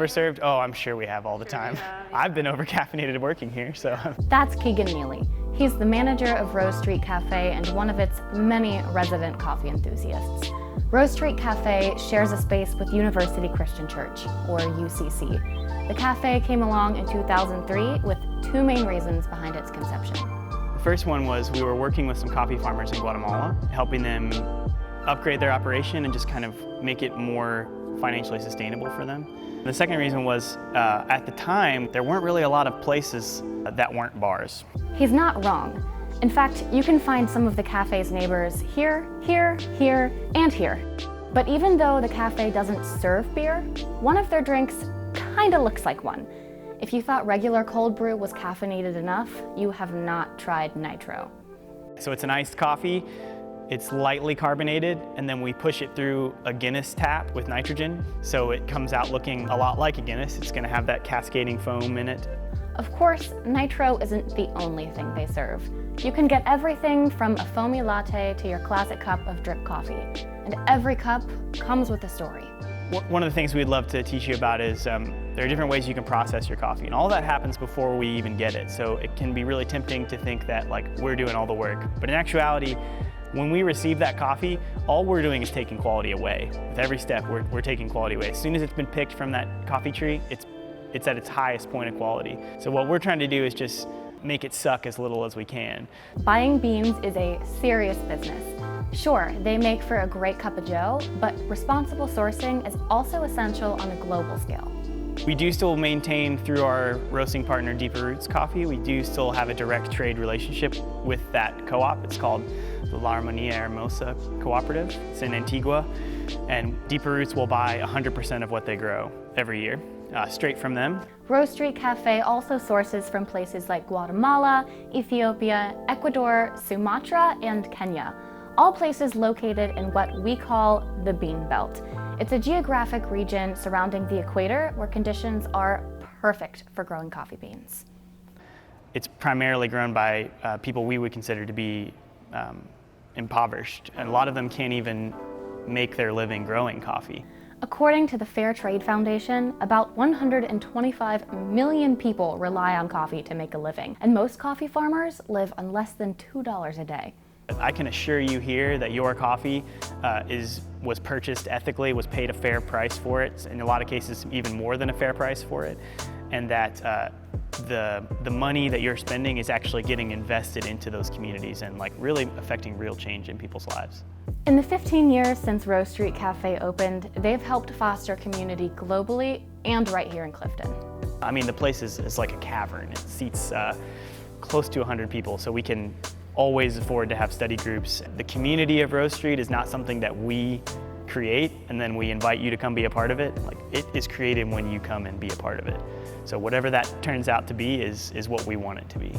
overserved? Oh, I'm sure we have all the time. I've been over-caffeinated working here, so. That's Keegan Neely. He's the manager of Rohs Street Cafe and one of its many resident coffee enthusiasts. Rohs Street Cafe shares a space with University Christian Church, or UCC. The cafe came along in 2003 with two main reasons behind its conception. The first one was we were working with some coffee farmers in Guatemala, helping them upgrade their operation and just kind of make it more financially sustainable for them. The second reason was, at the time, there weren't really a lot of places that weren't bars. He's not wrong. In fact, you can find some of the cafe's neighbors here, here, here, and here. But even though the cafe doesn't serve beer, one of their drinks kinda looks like one. If you thought regular cold brew was caffeinated enough, you have not tried nitro. So it's an iced coffee. It's lightly carbonated, and then we push it through a Guinness tap with nitrogen, so it comes out looking a lot like a Guinness. It's gonna have that cascading foam in it. Of course, nitro isn't the only thing they serve. You can get everything from a foamy latte to your classic cup of drip coffee, and every cup comes with a story. One of the things we'd love to teach you about is there are different ways you can process your coffee, and all that happens before we even get it. So it can be really tempting to think that like we're doing all the work, but in actuality, when we receive that coffee, all we're doing is taking quality away. With every step, we're taking quality away. As soon as it's been picked from that coffee tree, it's at its highest point of quality. So what we're trying to do is just make it suck as little as we can. Buying beans is a serious business. Sure, they make for a great cup of joe, but responsible sourcing is also essential on a global scale. We do still maintain, through our roasting partner Deeper Roots Coffee, we do still have a direct trade relationship with that co-op. It's called the La Armonía Hermosa Cooperative. It's in Antigua, and Deeper Roots will buy 100% of what they grow every year, straight from them. Rohs Street Cafe also sources from places like Guatemala, Ethiopia, Ecuador, Sumatra, and Kenya, all places located in what we call the Bean Belt. It's a geographic region surrounding the equator where conditions are perfect for growing coffee beans. It's primarily grown by people we would consider to be impoverished, and a lot of them can't even make their living growing coffee. According to the Fair Trade Foundation, about 125 million people rely on coffee to make a living, and most coffee farmers live on less than $2 a day. I can assure you here that your coffee was purchased ethically, was paid a fair price for it, in a lot of cases even more than a fair price for it, and that the money that you're spending is actually getting invested into those communities and like really affecting real change in people's lives. In the 15 years since Rohs Street Cafe opened, they've helped foster community globally and right here in Clifton. I mean, the place is like a cavern. It seats close to 100 people, so we can always afford to have study groups. The community of Rohs Street is not something that we create and then we invite you to come be a part of it. Like, it is created when you come and be a part of it. So whatever that turns out to be is what we want it to be.